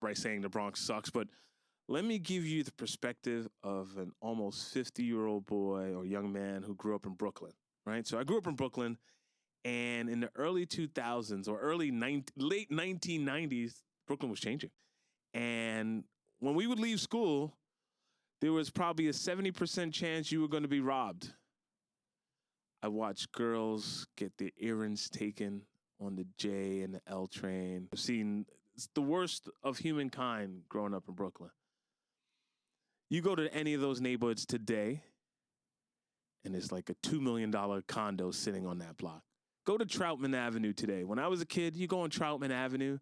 by saying the Bronx sucks, but let me give you the perspective of an almost 50-year-old boy or young man who grew up in Brooklyn, right? So I grew up in Brooklyn, and in the early 2000s or late 1990s, Brooklyn was changing. And when we would leave school, there was probably a 70% chance you were going to be robbed. I watched girls get their earrings taken on the J and the L train. I've seen the worst of humankind growing up in Brooklyn. You go to any of those neighborhoods today, and it's like a $2 million condo sitting on that block. Go to Troutman Avenue today. When I was a kid, you go on Troutman Avenue,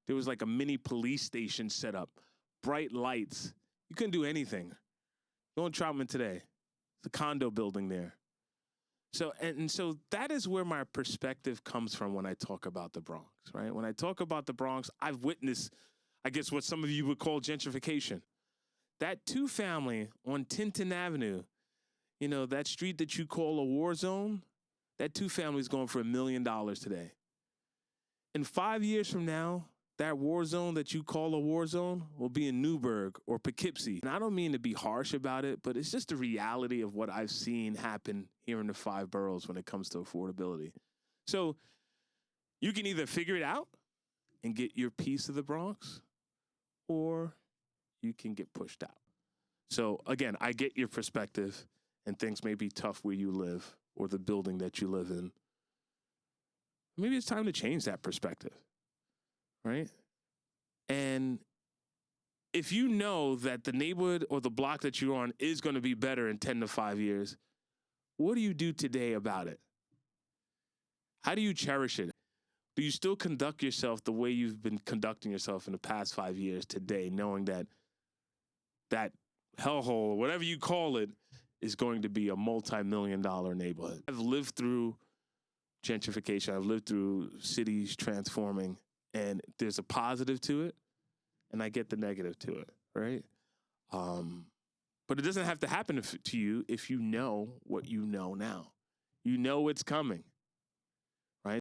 there was like a mini police station set up, bright lights. You couldn't do anything. Go on Troutman today. It's a condo building there. So that is where my perspective comes from when I talk about the Bronx, right? When I talk about the Bronx, I've witnessed, I guess, what some of you would call gentrification. That two-family on Tinton Avenue, you know, that street that you call a war zone, that two-family is going for $1 million today. In 5 years from now, that war zone that you call a war zone will be in Newburgh or Poughkeepsie. And I don't mean to be harsh about it, but it's just the reality of what I've seen happen here in the 5 boroughs when it comes to affordability. So you can either figure it out and get your piece of the Bronx, or you can get pushed out. So again, I get your perspective, and things may be tough where you live or the building that you live in. Maybe it's time to change that perspective. Right? And if you know that the neighborhood or the block that you're on is going to be better in 10 to 5 years, what do you do today about it? How do you cherish it? Do you still conduct yourself the way you've been conducting yourself in the past 5 years today, knowing that that hellhole, whatever you call it, is going to be a multi-million-dollar neighborhood? I've lived through gentrification. I've lived through cities transforming. And there's a positive to it, and I get the negative to it, right? But it doesn't have to happen to you if you know what you know now. You know it's coming.